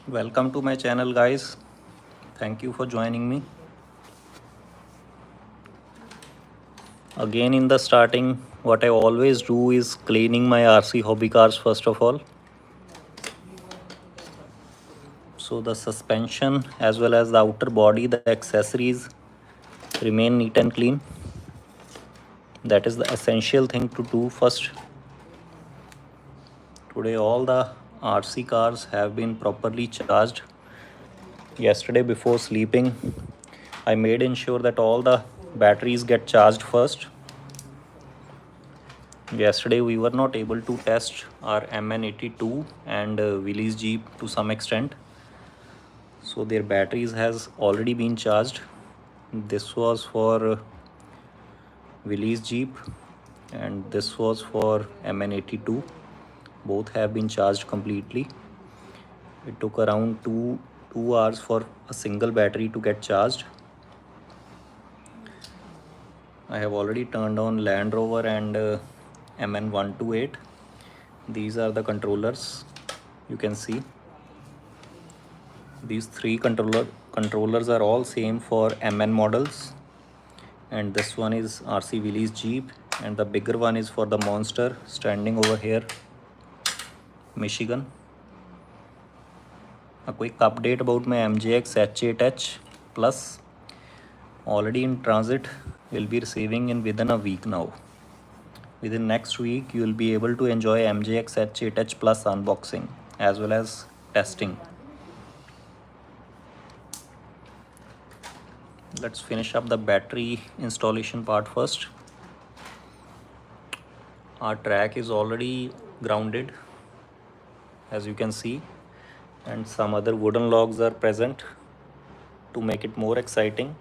Welcome to my channel, guys. Thank you for joining me. Again, in the starting, what I always do is cleaning my RC hobby cars first of all. So the suspension as well as the outer body, the accessories remain neat and clean. That is the essential thing to do first. Today all the RC cars have been properly charged. Yesterday before sleeping, I made ensure that all the batteries get charged first. Yesterday we were not able to test our MN82 and Willys Jeep to some extent. So their batteries has already been charged. This was for Willys Jeep and this was for MN82. Both have been charged completely. It took around two hours for a single battery to get charged. I have already turned on Land Rover and MN128. These are the controllers. You can see these three controllers are all same for MN models, and this one is RC Willys Jeep, and the bigger one is for the Monster standing over here, Michigan. A quick update about my MJX H8H Plus, already in transit, will be receiving in within a week now. Within next week you will be able to enjoy MJX H8H Plus unboxing as well as testing. Let's finish up the battery installation part first. Our track is already grounded, as you can see, and some other wooden logs are present to make it more exciting.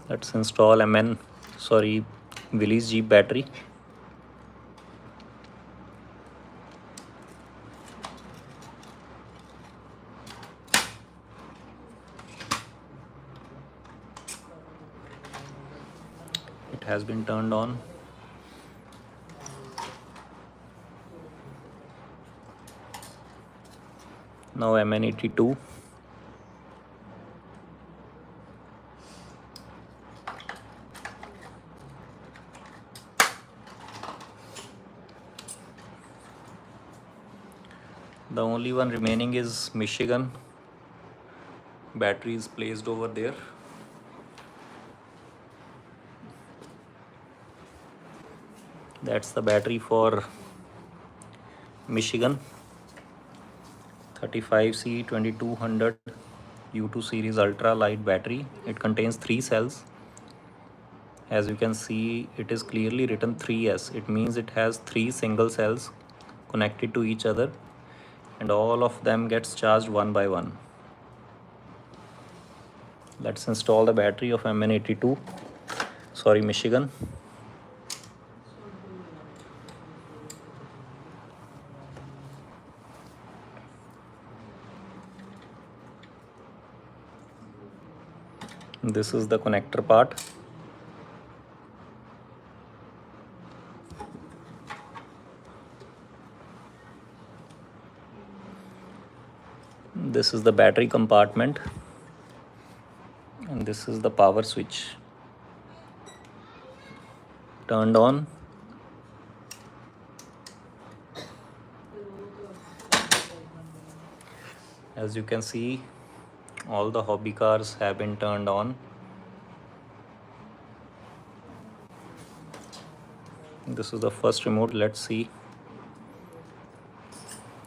Let's install Willys Jeep battery. It has been turned on. Now MN82. The only one remaining is Michigan. Battery is placed over there. That's the battery for Michigan 35C 2200 U2 series ultra light battery. It contains 3 cells. As you can see, it is clearly written 3S. It means it has 3 single cells connected to each other, and all of them gets charged one by one. Let's install the battery of Michigan. This is the connector part. This is the battery compartment, and this is the power switch. Turned on. As you can see, all the hobby cars have been turned on. This is the first remote. Let's see.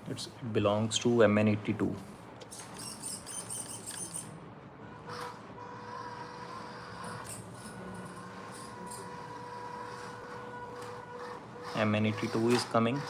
It belongs to MN82. MN82 is coming.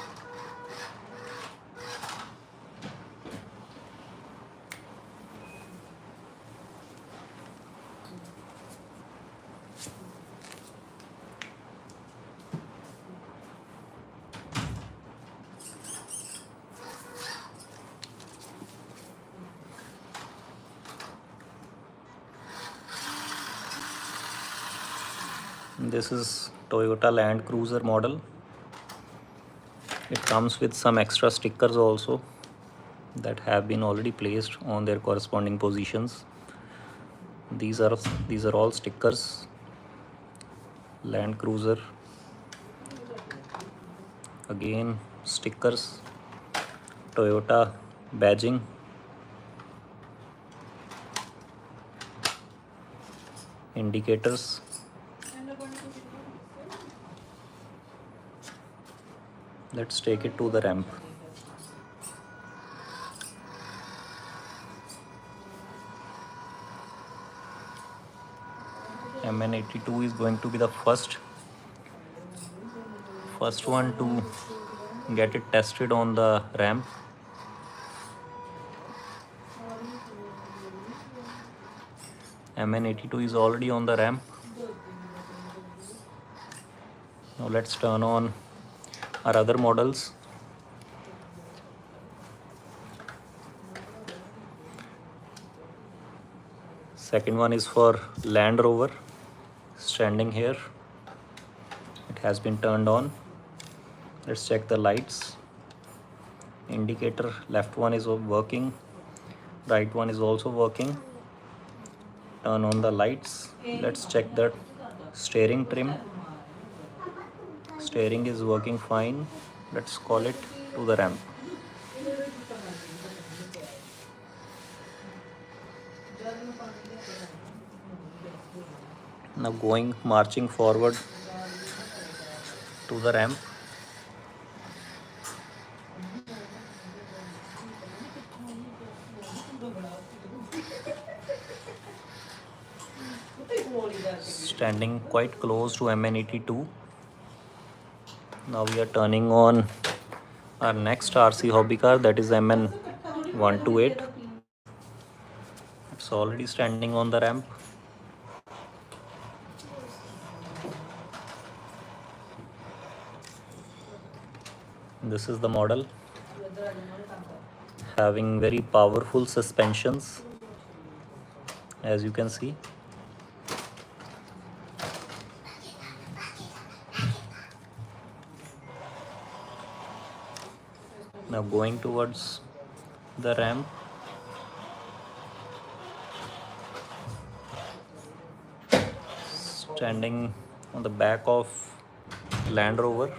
This is Toyota Land Cruiser model. It comes with some extra stickers also that have been already placed on their corresponding positions. These are all stickers. Land Cruiser, again stickers, Toyota badging, indicators, let's take it to the ramp. MN82 is going to be the first one to get it tested on the ramp. MN82 is already on the ramp. Now let's turn on our other models. Second one is for Land Rover, standing here. It has been turned on. Let's check the lights. Indicator left one is working, right one is also working. Turn on the lights. Let's check the steering trim. Steering is working fine. Let's call it to the ramp. Now marching forward to the ramp. Standing quite close to MN82. Now we are turning on our next RC hobby car, that is MN128. It's already standing on the ramp. This is the model, having very powerful suspensions, as you can see. Now going towards the ramp. Standing on the back of Land Rover.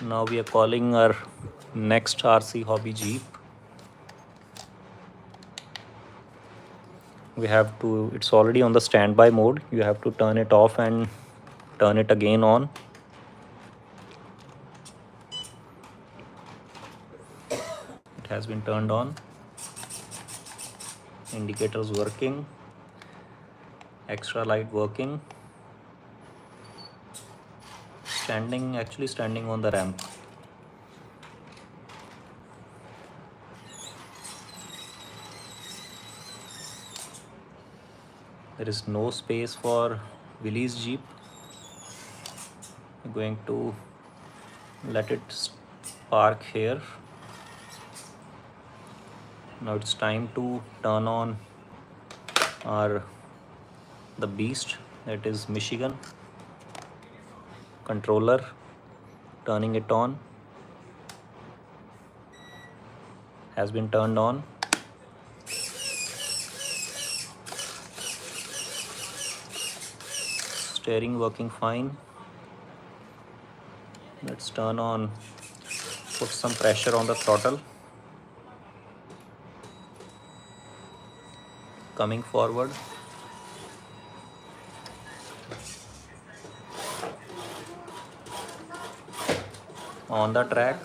Now we are calling our next RC hobby Jeep. It's already on the standby mode. You have to turn it off and turn it again on. It has been turned on. Indicators working. Extra light working. Actually standing on the ramp. There is no space for Willys Jeep. I'm going to let it park here. Now it's time to turn on the beast, that is Michigan controller. Turning it on. Has been turned on. Steering working fine. Let's put some pressure on the throttle. Coming forward. On the track.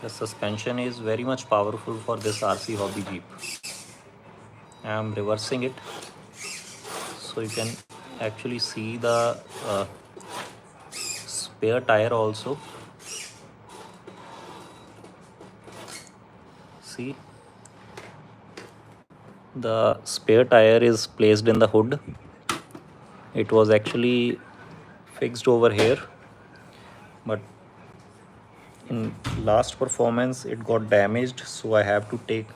The suspension is very much powerful for this RC hobby Jeep. I am reversing it so you can actually see the spare tire also. See, the spare tire is placed in the hood. It was actually fixed over here but in last performance it got damaged, so I have to take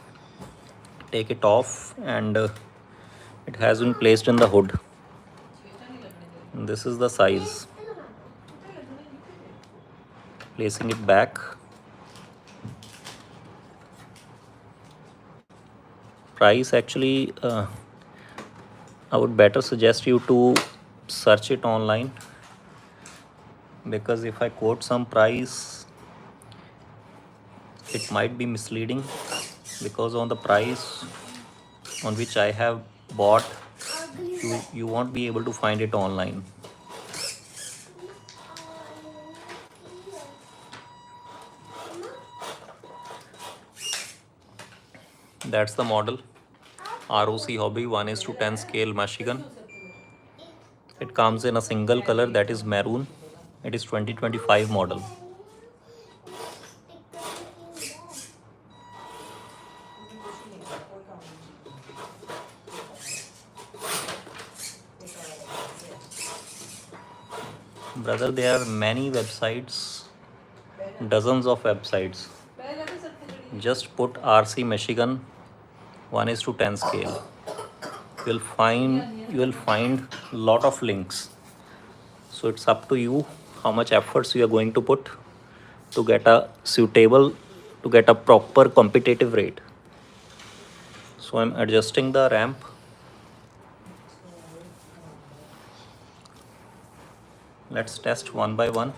it off, and it has been placed in the hood. And this is the size. Placing it back. Price, actually I would better suggest you to search it online, because if I quote some price it might be misleading, because on the price on which I have bought, you won't be able to find it online. That's the model, ROC Hobby 1:10 scale machine. It comes in a single color, that is maroon. It is 2025 model. Brother, there are many websites, dozens of websites. Just put RC Michigan 1:10 scale. You will find lot of links. So it's up to you how much efforts you are going to put to get a proper competitive rate. So I'm adjusting the ramp. Let's test one by one.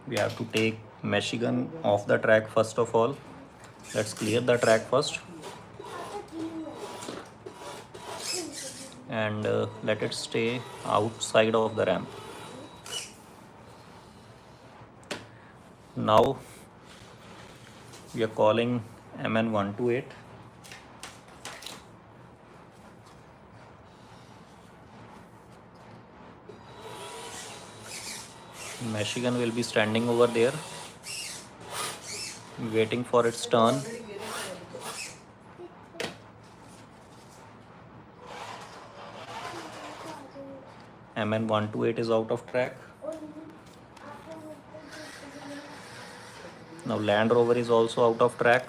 We have to take Michigan off the track first of all. Let's clear the track first, and let it stay outside of the ramp. Now we are calling MN128. Michigan will be standing over there waiting for its turn. MN128 is out of track. Now Land Rover is also out of track.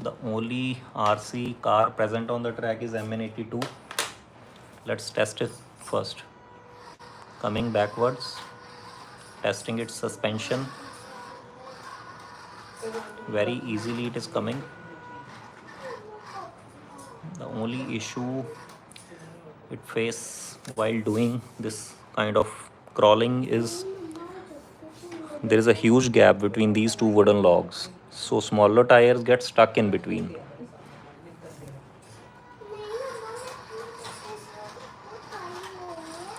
The only RC car present on the track is MN82. Let's test it first. Coming backwards, testing its suspension. Very easily it is coming. The only issue it faces while doing this kind of crawling is there is a huge gap between these two wooden logs, so smaller tires get stuck in between.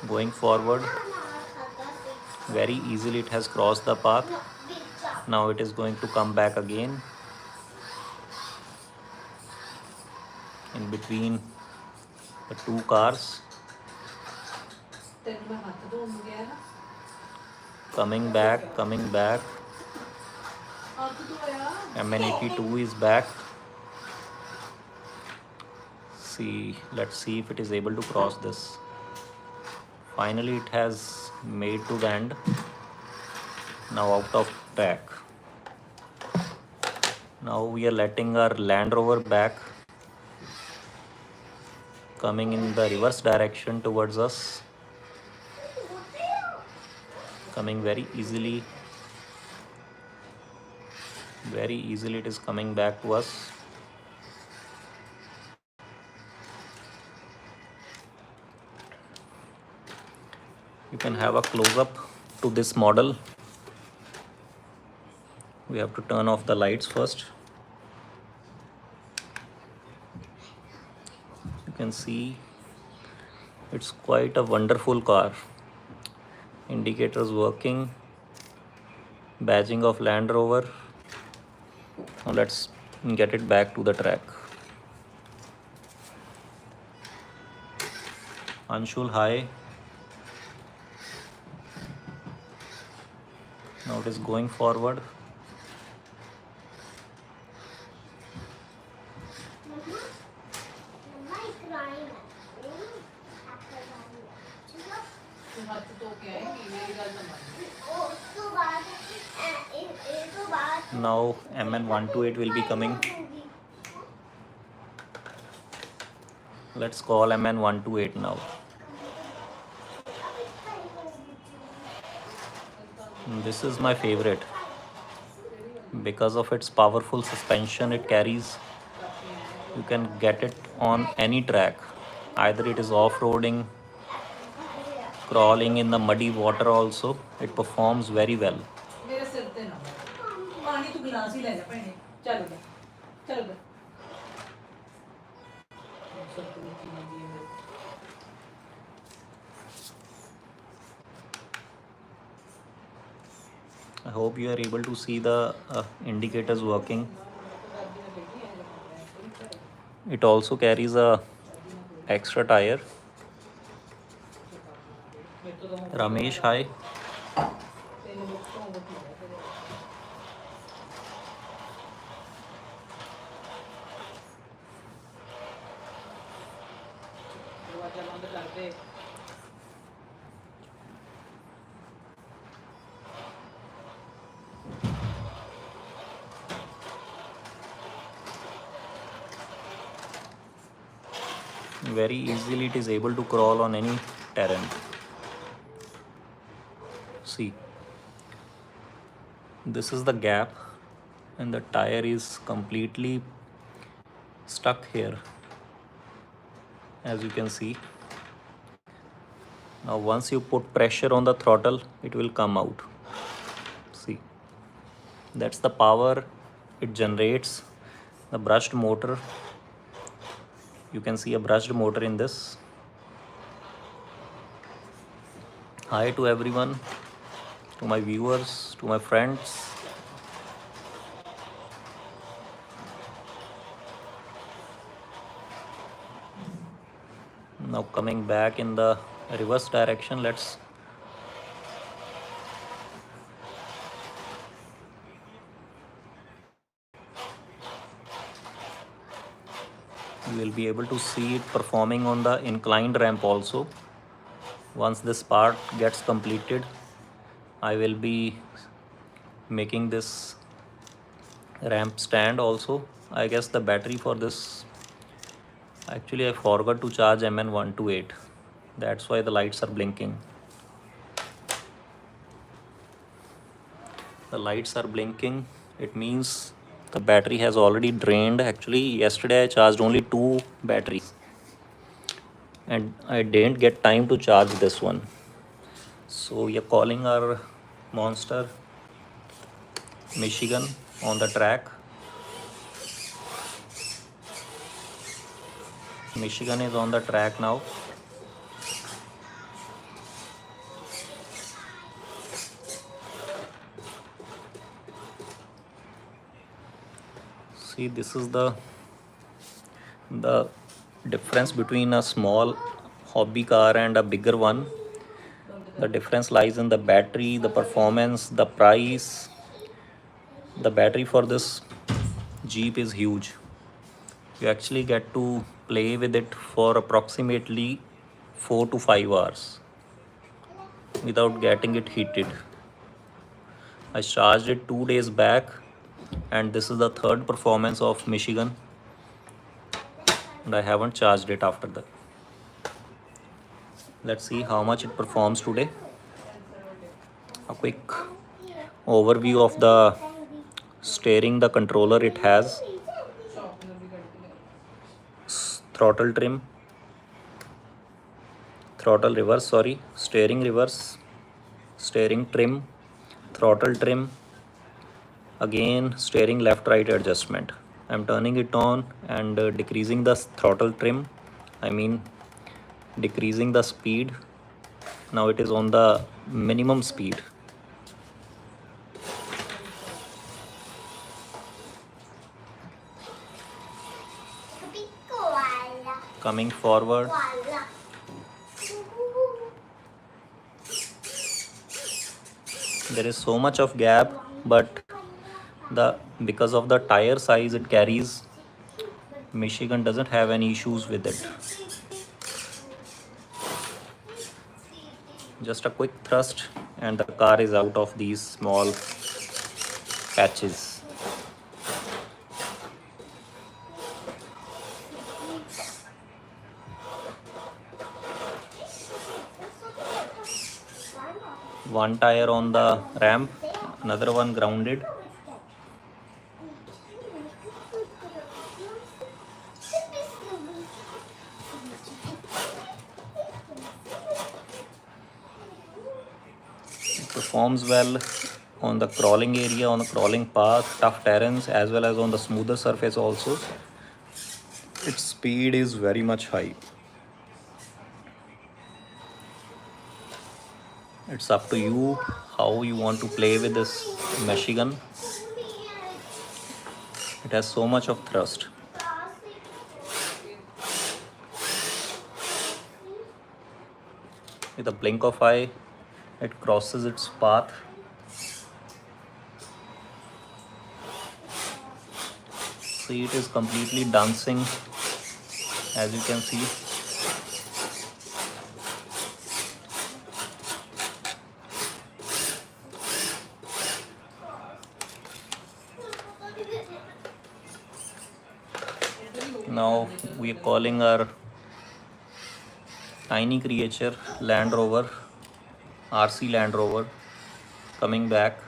Going forward, very easily it has crossed the path. Now it is going to come back again in between the two cars. Coming back. MN82 is back. Let's see if it is able to cross this. Finally it has made to the end. Now out of track. Now we are letting our Land Rover back, coming in the reverse direction towards us, coming very easily it is coming back to us. You can have a close-up to this model. We have to turn off the lights first. You can see it's quite a wonderful car. Indicators working, badging of Land Rover. Now let's get it back to the track. Anshul, hi. Now it is going forward. now MN128 will be coming. Let's call MN128 now. This is my favorite because of its powerful suspension it carries. You can get it on any track, either it is off-roading, crawling in the muddy water also. It performs very well. I hope you are able to see the indicators working. It also carries a extra tire. Ramesh, hi. Very easily it is able to crawl on any terrain. See, this is the gap and the tire is completely stuck here, as you can see. Now once you put pressure on the throttle, it will come out. See, that's the power it generates. The brushed motor, you can see a brushed motor in this. Hi to everyone, to my viewers, to my friends. Now coming back in the reverse direction, you will be able to see it performing on the inclined ramp also. Once this part gets completed, I will be making this ramp stand also. I guess the battery for this, actually I forgot to charge MN128. That's why the lights are blinking. The lights are blinking. It means the battery has already drained. Actually, yesterday I charged only 2 batteries and I didn't get time to charge this one. So we are calling our monster Michigan on the track. Michigan is on the track now. See, this is the difference between a small hobby car and a bigger one. The difference lies in the battery, the performance, the price. The battery for this Jeep is huge. You actually get to play with it for approximately 4 to 5 hours without getting it heated. I charged it 2 days back and this is the third performance of Michigan and I haven't charged it after that. Let's see how much it performs today. A quick overview of the steering, the controller it has. Throttle trim, throttle reverse, sorry, steering reverse, steering trim, throttle trim, again steering left right adjustment. I'm turning it on and decreasing the throttle trim, I mean decreasing the speed. Now it is on the minimum speed. Coming forward. There is so much of gap, but because of the tire size it carries, Michigan doesn't have any issues with it. Just a quick thrust and the car is out of these small patches. one tire on the ramp, another one grounded. It performs well on the crawling area, on the crawling path, tough terrains, as well as on the smoother surface also. Its speed is very much high. It's up to you how you want to play with this machine gun. It has so much of thrust. With a blink of eye, it crosses its path. See, it is completely dancing, as you can see. Now we are calling our tiny creature Land Rover, RC Land Rover, coming back.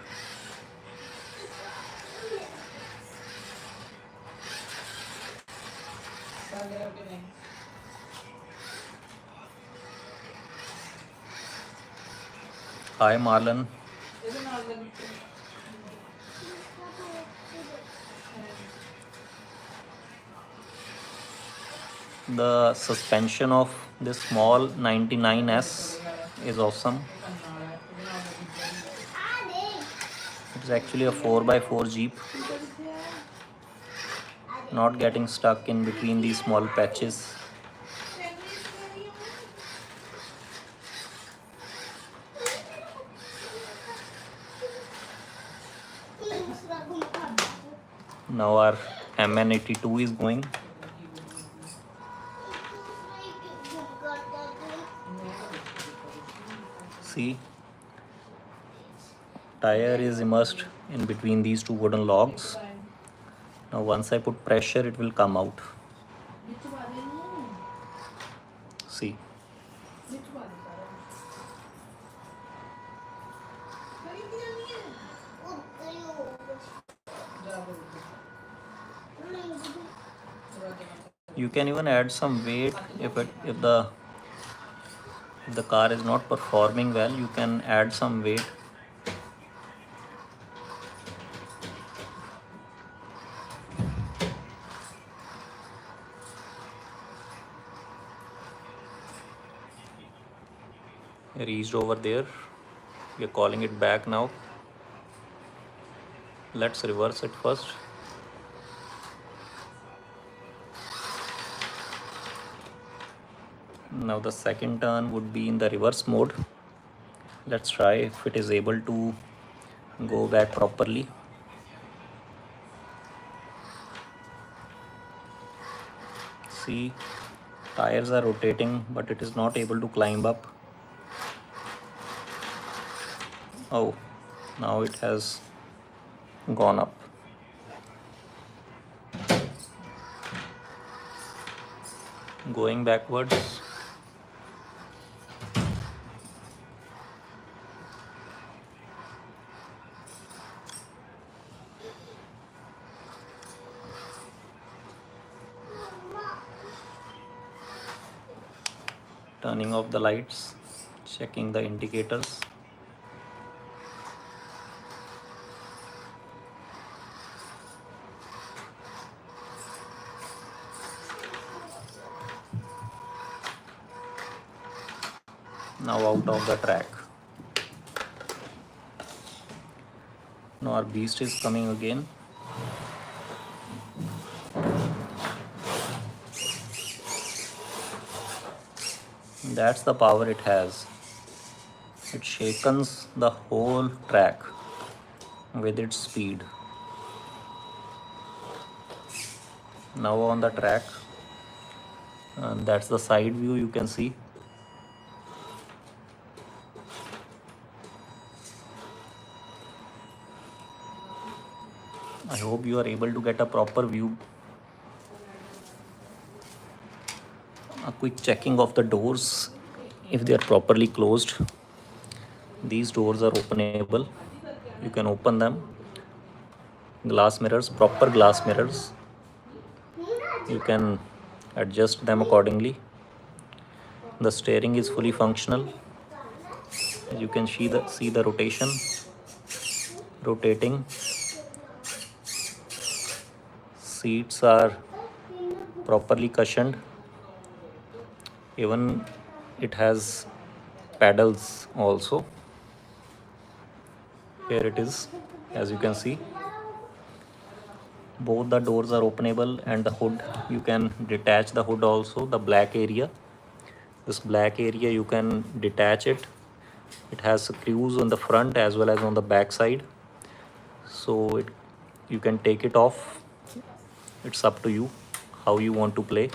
Hi Marlon. The suspension of this small 99S is awesome. It's actually a 4x4 Jeep, not getting stuck in between these small patches. Now our MN82 is going. See, tire is immersed in between these two wooden logs. Now once I put pressure, it will come out. See. You can even add some weight if the car is not performing well. You can add some weight. Reached over there. We are calling it back now. Let's reverse it first. Now the second turn would be in the reverse mode. Let's try if it is able to go back properly. See, tires are rotating, but it is not able to climb up. Oh, now it has gone up. Going backwards. Turning off the lights, checking the indicators. Now out of the track. Now our beast is coming again. That's the power it has. It shakens the whole track with its speed. Now on the track, and that's the side view you can see. I hope you are able to get a proper view. A quick checking of the doors if they are properly closed. These doors are openable, you can open them. Glass mirrors, proper glass mirrors, you can adjust them accordingly. The steering is fully functional. As you can see the rotation, rotating. Seats are properly cushioned. Even it has pedals also. Here it is, as you can see. Both the doors are openable, and the hood, you can detach the hood also. The black area, this black area, you can detach it. It has screws on the front as well as on the back side, so you can take it off. It's up to you how you want to play.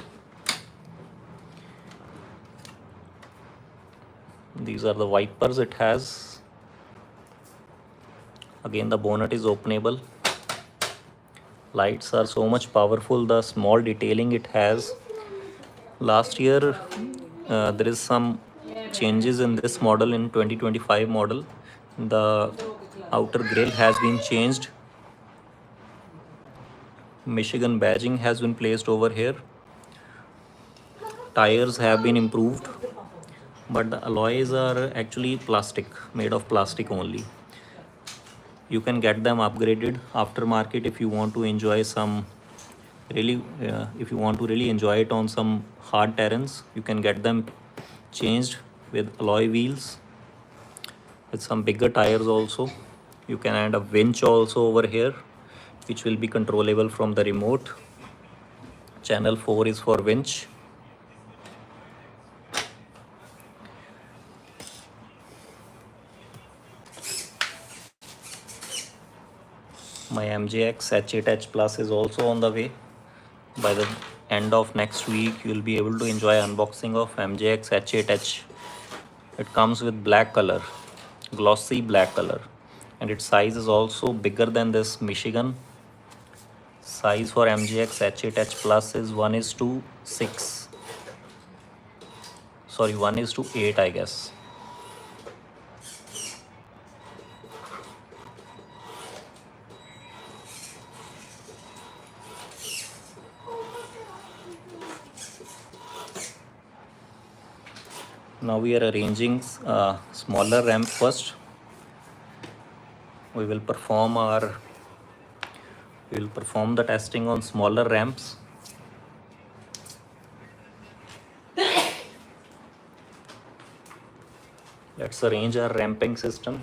These are the wipers it has. Again, the bonnet is openable. Lights are so much powerful, the small detailing it has. Last year there is some changes in this model. In 2025 model, the outer grille has been changed. Michigan badging has been placed over here. Tires have been improved, but the alloys are actually plastic, made of plastic only. You can get them upgraded aftermarket if you want to enjoy some really if you want to really enjoy it on some hard terrains. You can get them changed with alloy wheels, with some bigger tires also. You can add a winch also over here, which will be controllable from the remote. Channel 4 is for winch. My MJX H8H Plus is also on the way. By the end of next week, you will be able to enjoy unboxing of MJX H8H. It comes with black color, glossy black color, and its size is also bigger than this Michigan. Size for MJX H8H Plus is 1:6. Sorry, 1:8, I guess. Now we are arranging smaller ramp first. We will perform the testing on smaller ramps. Let's arrange our ramping system.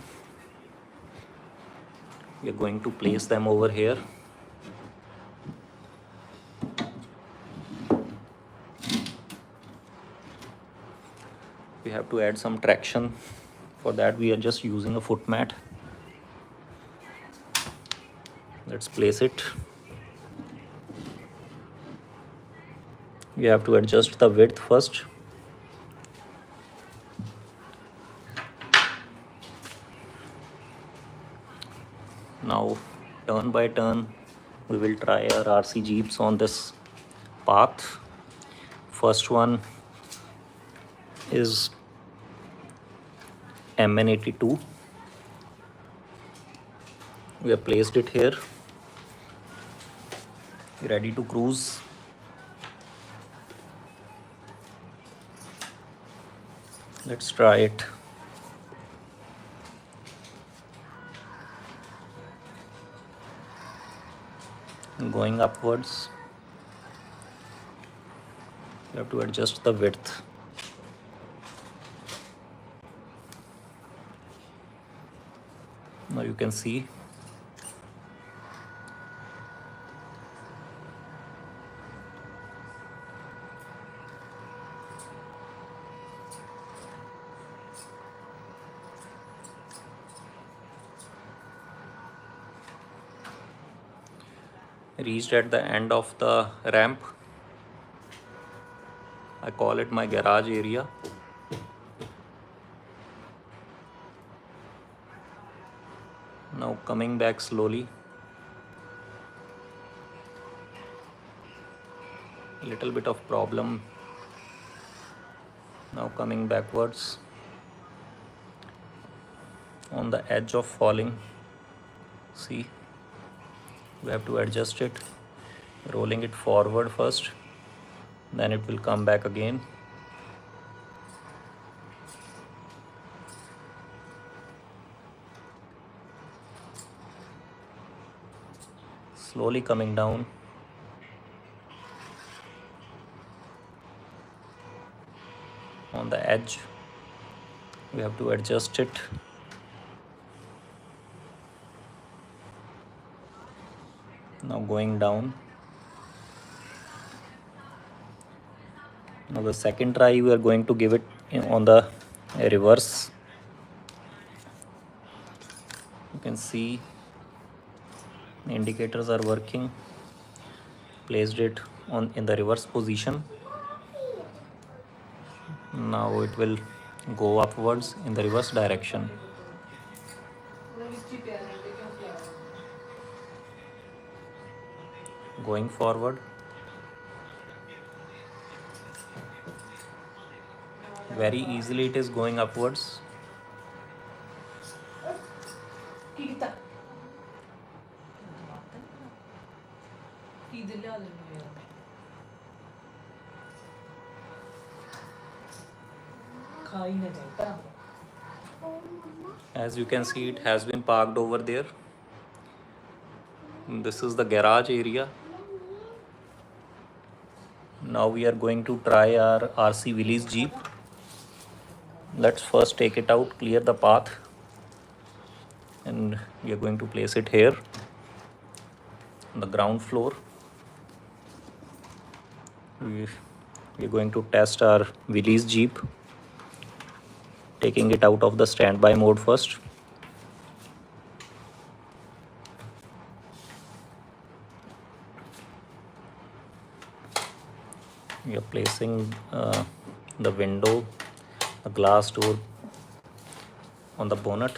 We are going to place them over here. We have to add some traction. For that, we are just using a foot mat. Let's place it. We have to adjust the width first. Now, turn by turn, we will try our RC Jeeps on this path. First one is MN82. We have placed it here, ready to cruise. Let's try it. Going upwards, you have to adjust the width. Now you can see reached at the end of the ramp. I call it my garage area. Now coming back slowly. A little bit of problem. Now coming backwards. on the edge of falling. See, we have to adjust it, rolling it forward first, then it will come back again. Slowly coming down. On the edge, we have to adjust it. Now going down. Now the second try we are going to give it on the reverse. You can see the indicators are working. Placed it on in the reverse position. Now it will go upwards in the reverse direction. Going forward. Very easily it is going upwards. As you can see, it has been parked over there. This is the garage area. Now we are going to try our RC Willys Jeep. Let's first take it out, clear the path, and we are going to place it here on the ground floor. We are going to test our Willys Jeep, taking it out of the standby mode first. We are placing the window, the glass door on the bonnet.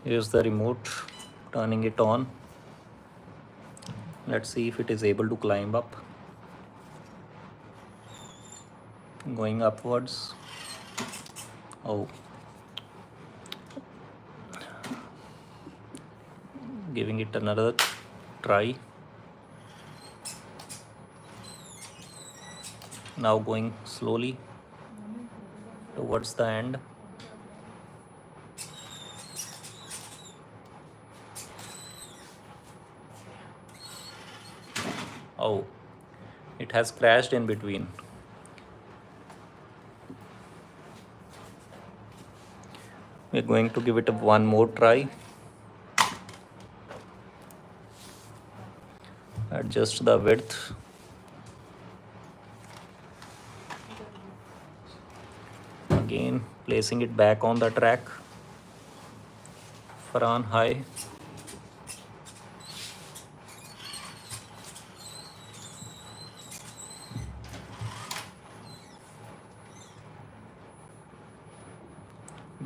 Here's the remote, turning it on. Let's see if it is able to climb up. Going upwards. Oh, giving it another try. Now going slowly towards the end. Oh, it has crashed in between. We're going to give it one more try. Adjust the width. Again, placing it back on the track. Front high.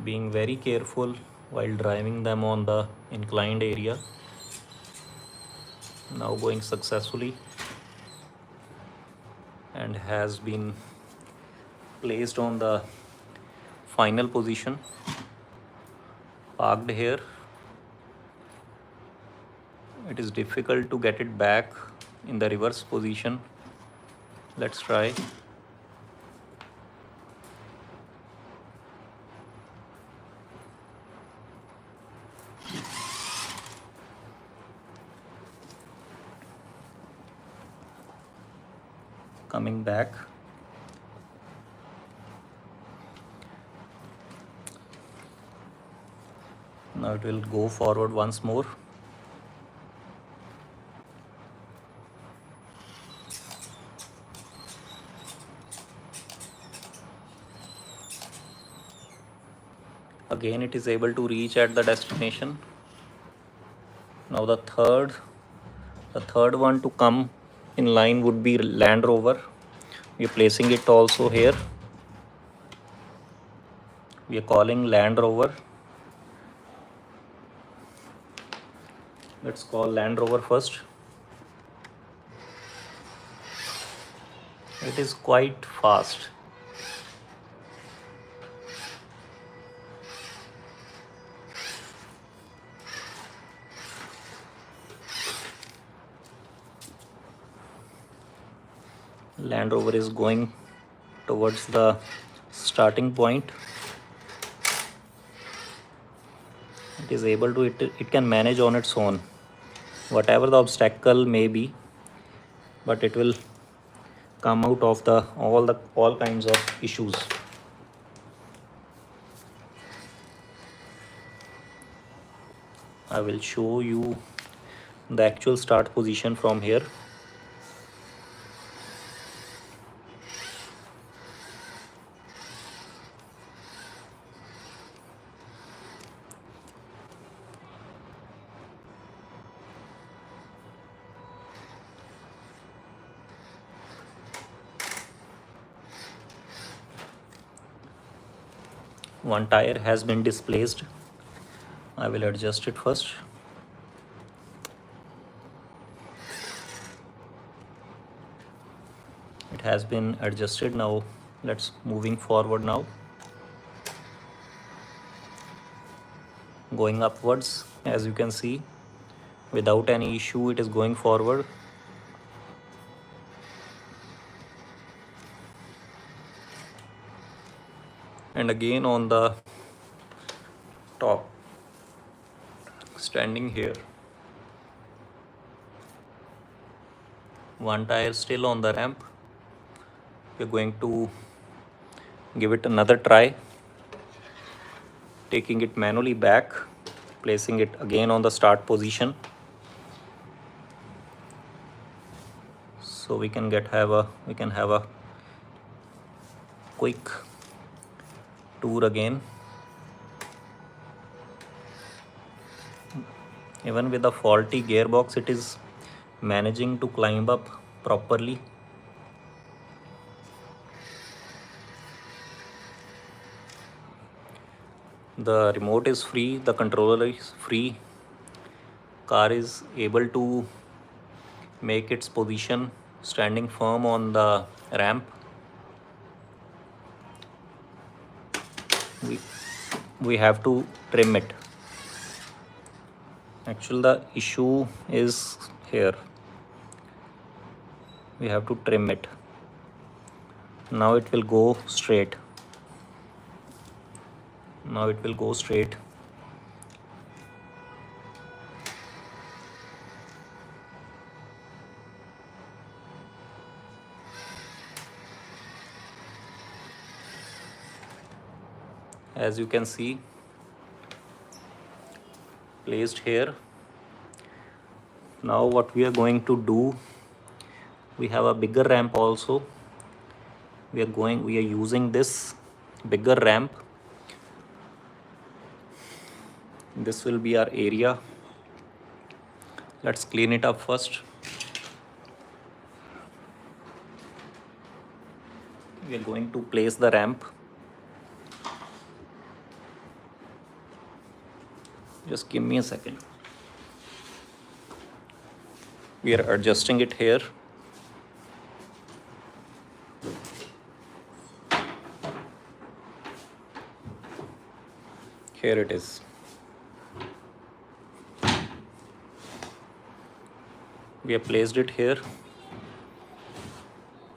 Being very careful while driving them on the inclined area. Now going successfully and has been placed on the final position, parked here. It is difficult to get it back in the reverse position. Let's try. Coming back. Now it will go forward once more. Again it is able to reach at the destination. Now the third one to come in line would be Land Rover. We are placing it also here. We are calling Land Rover. Let's call Land Rover first. It is quite fast. Land Rover is going towards the starting point. It is able to, it can manage on its own, whatever the obstacle may be, but it will come out of all kinds of issues. I will show you the actual start position from here. One tire has been displaced. I will adjust it first. It has been adjusted. Now let's moving forward now. Going upwards, as you can see, without any issue it is going forward. And again on the top, standing here, one tire still on the ramp. We're going to give it another try, taking it manually back, placing it again on the start position, so we can have a quick tour again. Even with a faulty gearbox, it is managing to climb up properly. The remote is free, the controller is free. Car is able to make its position standing firm on the ramp. We have to trim it. Actually, the issue is here. We have to trim it. Now it will go straight. Now it will go straight. As you can see, placed here. Now what we are going to do, we have a bigger ramp also. We are using this bigger ramp. This will be our area. Let's clean it up first. We are going to place the ramp. Just give me a second. We are adjusting it here. Here it is. We have placed it here.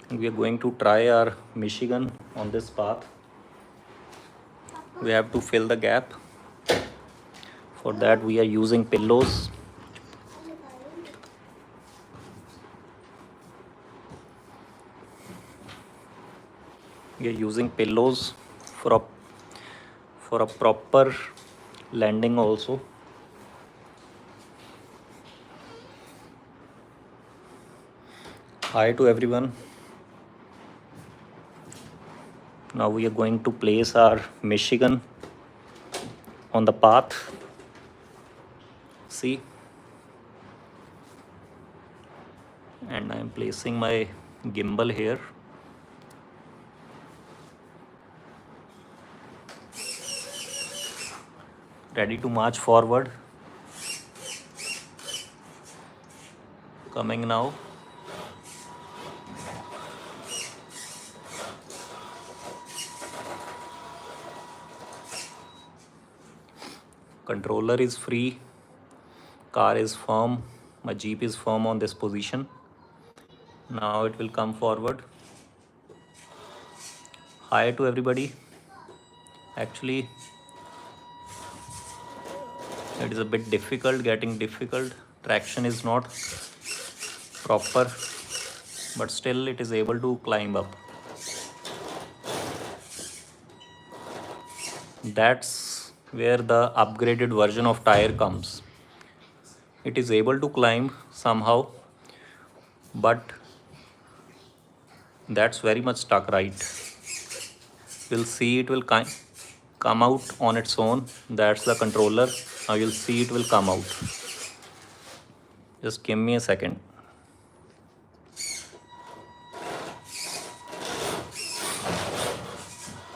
And we are going to try our Michigan on this path. We have to fill the gap. For that we are using pillows. We are using pillows for a proper landing also. Hi to everyone. Now we are going to place our Michigan on the path. See, and I am placing my gimbal here. Ready to march forward. coming now. Controller is free, car is firm, my Jeep is firm on this position. Now it will come forward. Hi to everybody. Actually, it is a bit difficult. Traction is not proper, but still it is able to climb up. That's where the upgraded version of tire comes. It is able to climb somehow, but that's very much stuck, right? We'll see it will come out on its own. That's the controller. Now you'll see it will come out. Just give me a second.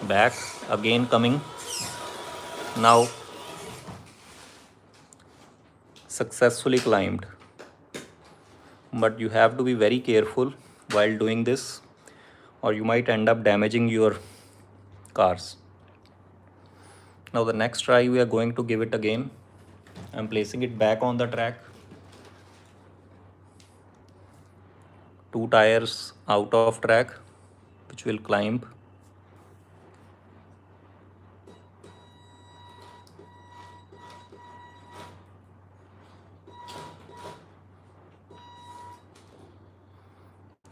Back again coming. Now successfully climbed. But you have to be very careful while doing this, or you might end up damaging your cars. Now the next try we are going to give it again. I'm placing it back on the track. 2 tires out of track, which will climb.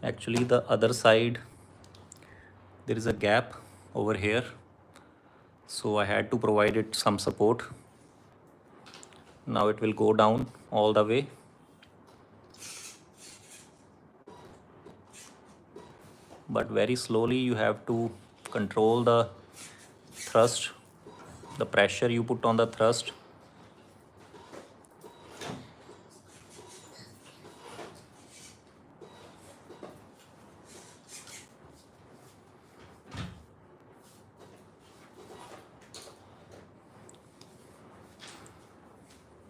Actually, the other side, there is a gap over here, so I had to provide it some support. Now it will go down all the way. But very slowly you have to control the thrust, the pressure you put on the thrust.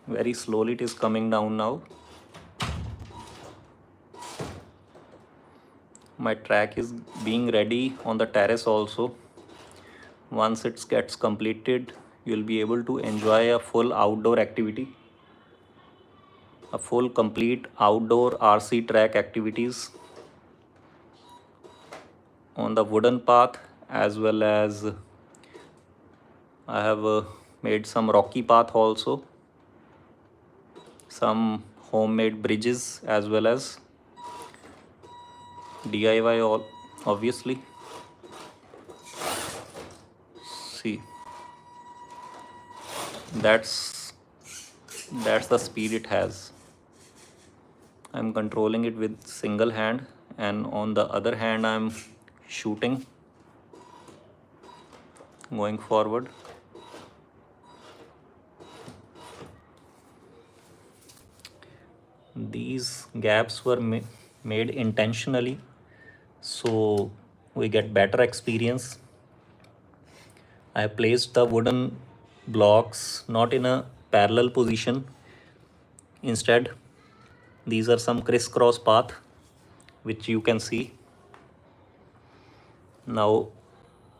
Very slowly it is coming down now. My track is being ready on the terrace also. Once it gets completed, you'll be able to enjoy a full outdoor activity, a full complete outdoor RC track activities on the wooden path, as well as I have made some rocky path also, some homemade bridges, as well as DIY all, obviously. See, that's the speed it has. I'm controlling it with single hand, and on the other hand I'm shooting, going forward. These gaps were made intentionally so we get better experience. I placed the wooden blocks not in a parallel position. Instead, these are some crisscross path which you can see. Now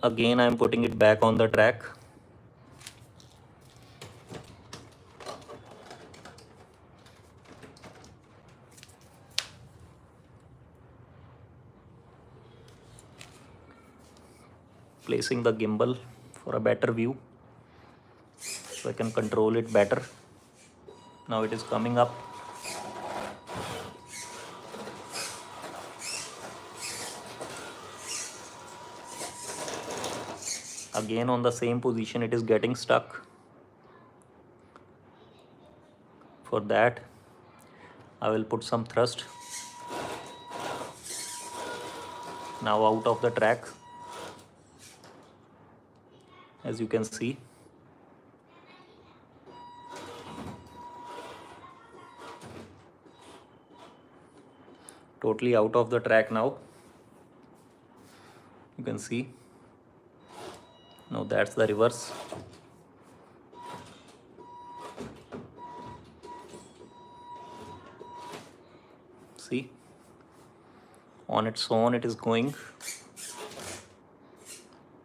again I am putting it back on the track. Placing the gimbal for a better view so I can control it better. Now it is coming up. Again on the same position it is getting stuck. For that I will put some thrust. Now out of the track, as you can see. Totally out of the track now. You can see. Now that's the reverse. See, on its own it is going,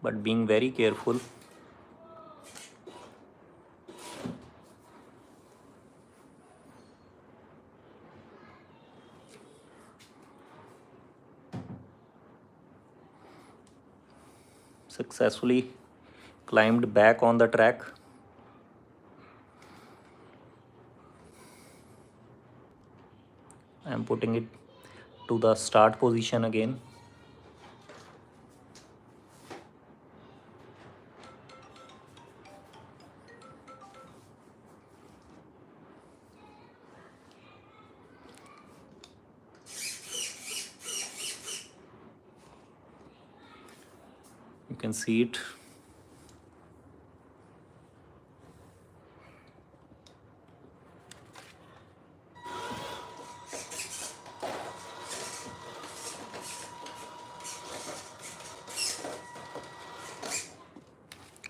but being very careful. Successfully climbed back on the track. I am putting it to the start position again. You can see it.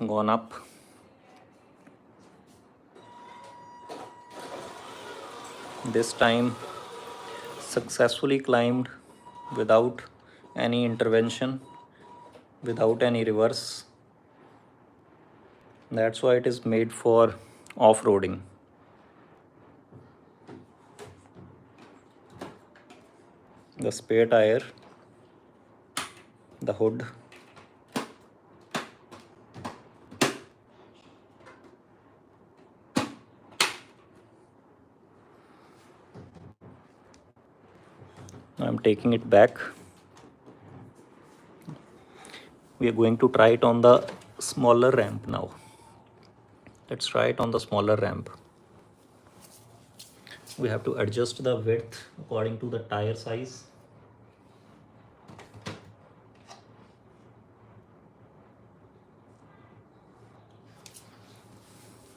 Gone up. This time successfully climbed without any intervention, without any reverse. That's why it is made for off-roading. The spare tire, the hood, I'm taking it back. We are going to try it on the smaller ramp now. Let's try it on the smaller ramp. We have to adjust the width according to the tire size.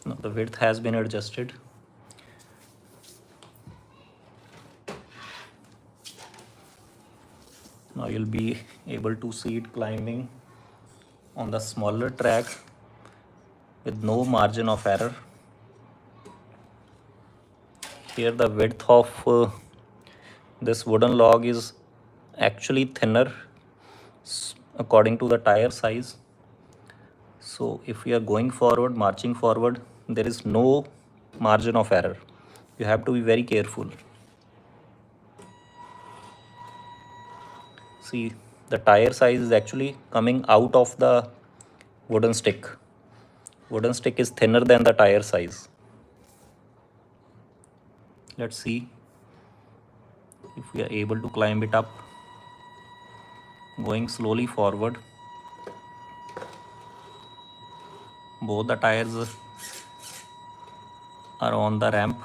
Now the width has been adjusted. Now you'll be able to see it climbing on the smaller track with no margin of error. Here the width of this wooden log is actually thinner according to the tire size. So if we are going forward, marching forward, there is no margin of error. You have to be very careful. See, the tire size is actually coming out of the wooden stick. Wooden stick is thinner than the tire size. Let's see if we are able to climb it up. Going slowly forward. Both the tires are on the ramp.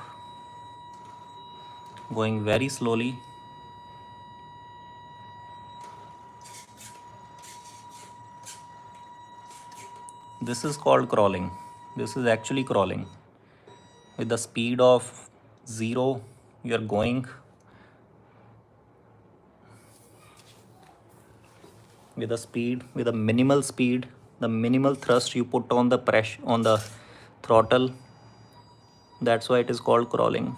Going very slowly. This is called crawling. This is actually crawling. With the speed of 0, you are going. With a minimal speed, the minimal thrust you put on the pressure on the throttle. That's why it is called crawling.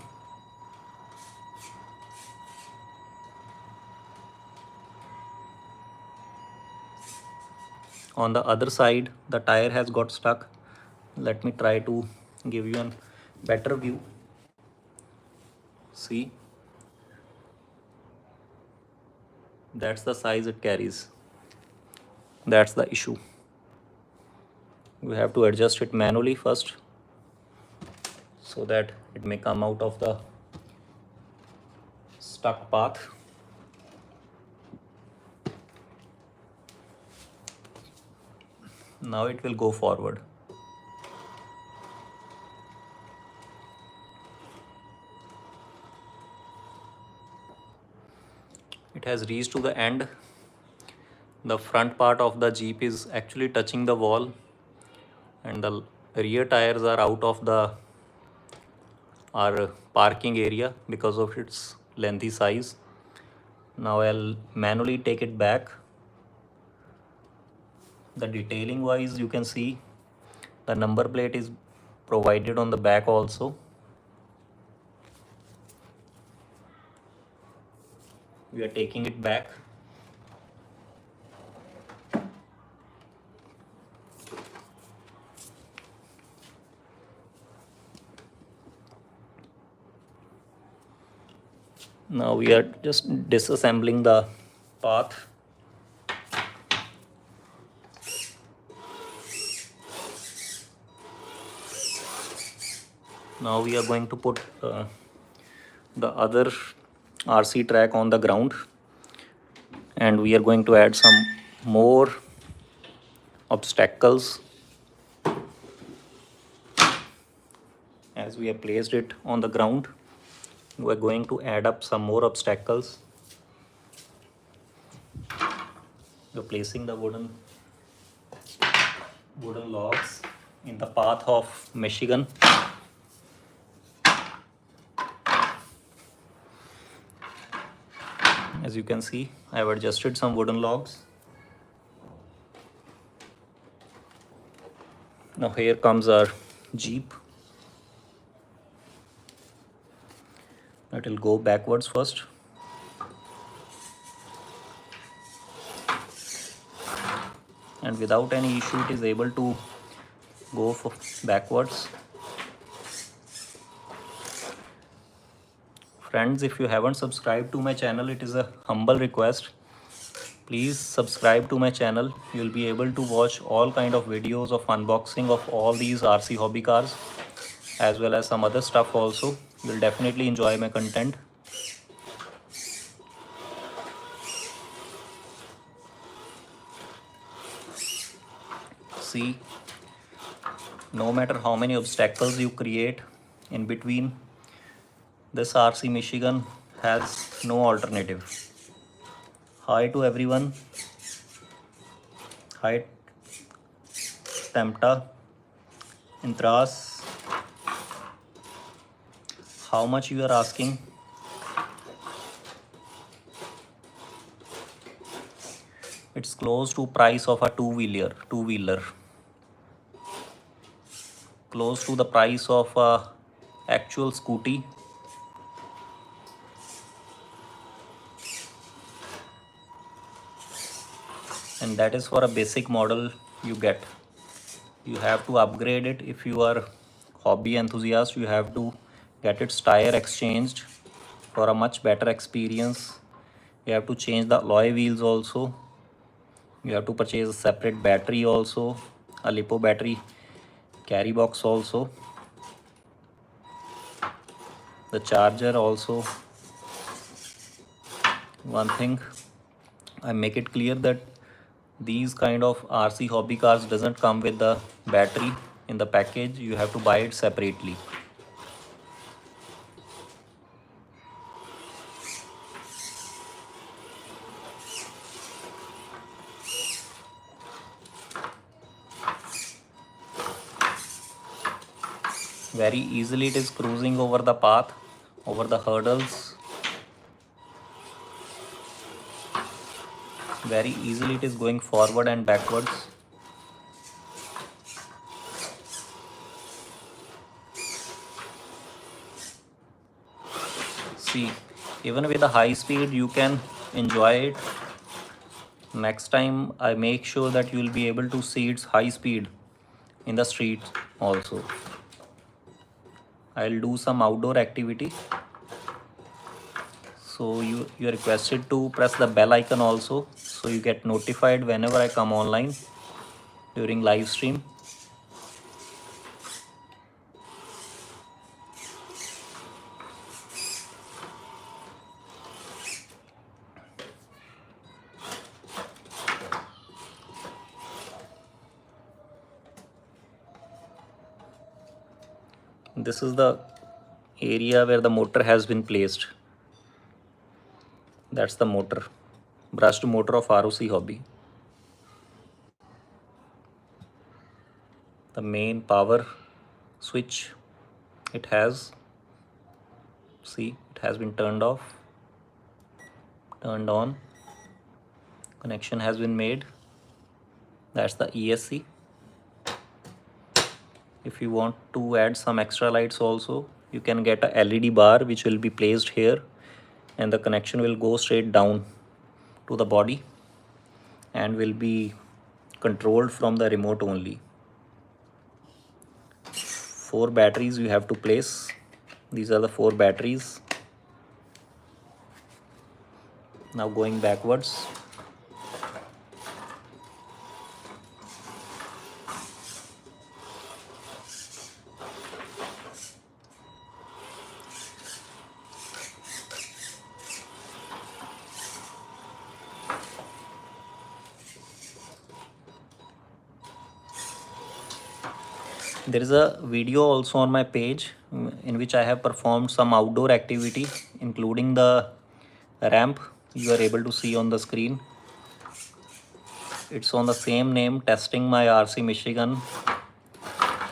On the other side, the tire has got stuck. Let me try to give you a better view. See, that's the size it carries. That's the issue. We have to adjust it manually first so that it may come out of the stuck path. Now it will go forward. It has reached to the end. The front part of the Jeep is actually touching the wall, and the rear tires are out of the our parking area because of its lengthy size. Now I'll manually take it back. The detailing wise, you can see the number plate is provided on the back also. we are taking it back. Now we are just disassembling the path. Now we are going to put the other RC track on the ground, and we are going to add some more obstacles. As we have placed it on the ground, we are going to add up some more obstacles. We're placing the wooden logs in the path of Michigan. As you can see, I have adjusted some wooden logs. Now here comes our Jeep. It will go backwards first. And without any issue, it is able to go backwards. Friends, if you haven't subscribed to my channel, it is a humble request. Please subscribe to my channel. You'll be able to watch all kind of videos of unboxing of all these RC hobby cars, as well as some other stuff also. You'll definitely enjoy my content. See, no matter how many obstacles you create in between, this RC Michigan has no alternative. Hi to everyone. Hi Tempta, Intras. How much you are asking? It's close to price of a two-wheeler. Close to the price of a actual scooty. And that is for a basic model you get. You have to upgrade it. If you are hobby enthusiast, you have to get its tire exchanged for a much better experience. You have to change the alloy wheels also. You have to purchase a separate battery also, a lipo battery carry box also, the charger also. One thing, I make it clear that these kind of RC hobby cars doesn't come with the battery in the package. You have to buy it separately. Very easily it is cruising over the path, over the hurdles. Very easily it is going forward and backwards. See, even with the high speed you can enjoy it. Next time I make sure that you will be able to see its high speed in the streets also. I'll do some outdoor activity, so you are requested to press the bell icon also, so you get notified whenever I come online during live stream. This is the area where the motor has been placed. That's the motor, brushed motor of ROC hobby. The main power switch it has. See, it has been turned off, turned on. Connection has been made. That's the ESC. If you want to add some extra lights also, you can get a LED bar which will be placed here, and the connection will go straight down to the body and will be controlled from the remote only. 4 batteries you have to place. These are the 4 batteries. Now going backwards. There is a video also on my page in which I have performed some outdoor activity, including the ramp you are able to see on the screen. It's on the same name, Testing My RC Michigan.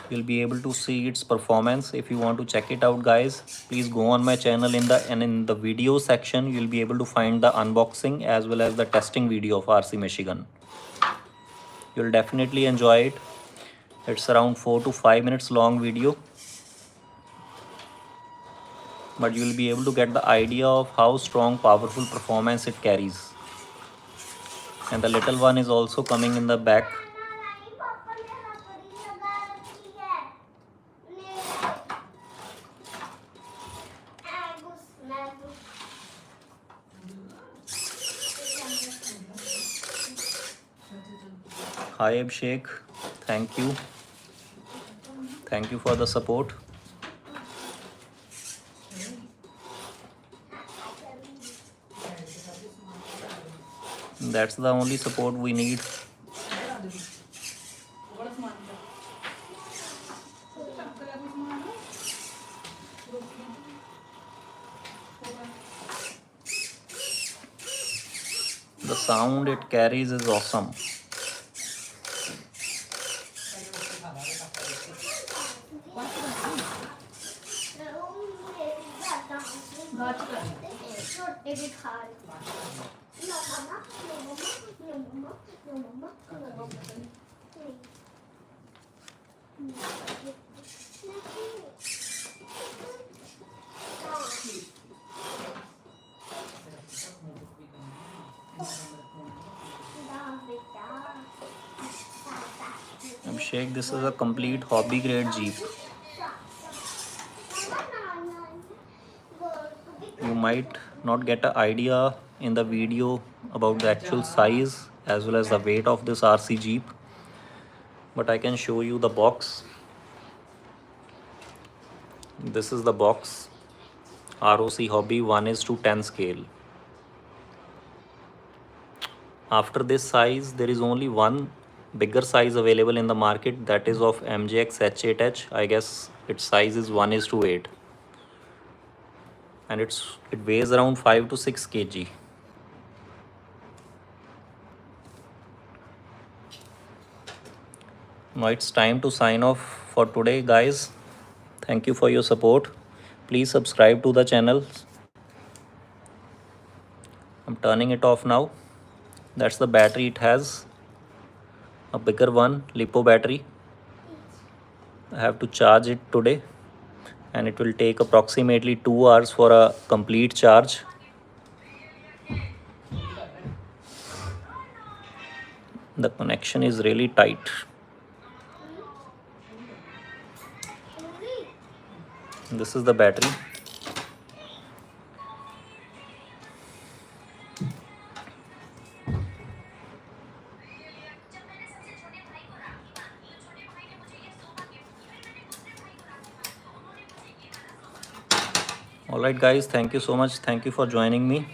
You'll be able to see its performance. If you want to check it out, guys, please go on my channel. In the video section you'll be able to find the unboxing as well as the testing video of RC Michigan. You'll definitely enjoy it. It's around 4 to 5 minutes long video, but you'll be able to get the idea of how strong, powerful performance it carries. And the little one is also coming in the back. Hi Abhishek, thank you for the support. That's the only support we need. The sound it carries is awesome. Abhishek, this is a complete hobby grade Jeep. You might not get an idea in the video about the actual size as well as the weight of this RC Jeep, but I can show you the box. This is the box. ROC Hobby 1:10 scale. After this size, there is only one bigger size available in the market, that is of MJX H8H. I guess its size is 1:8, and it weighs around 5 to 6 kg. Now it's time to sign off for today, guys. Thank you for your support. Please subscribe to the channel. I'm turning it off now. That's the battery it has, a bigger one, lipo battery. I have to charge it today, and it will take approximately 2 hours for a complete charge. The connection is really tight. This is the battery. Alright guys, thank you so much. Thank you for joining me.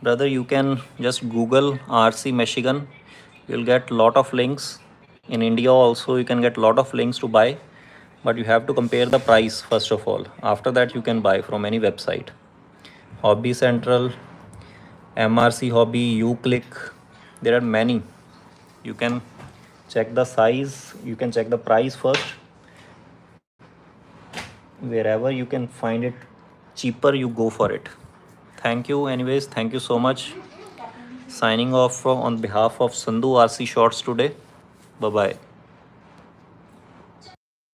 Brother, you can just Google RC Michigan. You'll get lot of links. In India also you can get lot of links to buy, but you have to compare the price first of all. After that you can buy from any website. Hobby Central, MRC Hobby, UClick. There are many. You can check the size, you can check the price first. Wherever you can find it cheaper, you go for it. Thank you anyways, thank you so much. Signing off on behalf of Sandhu RC Shorts today. Bye bye.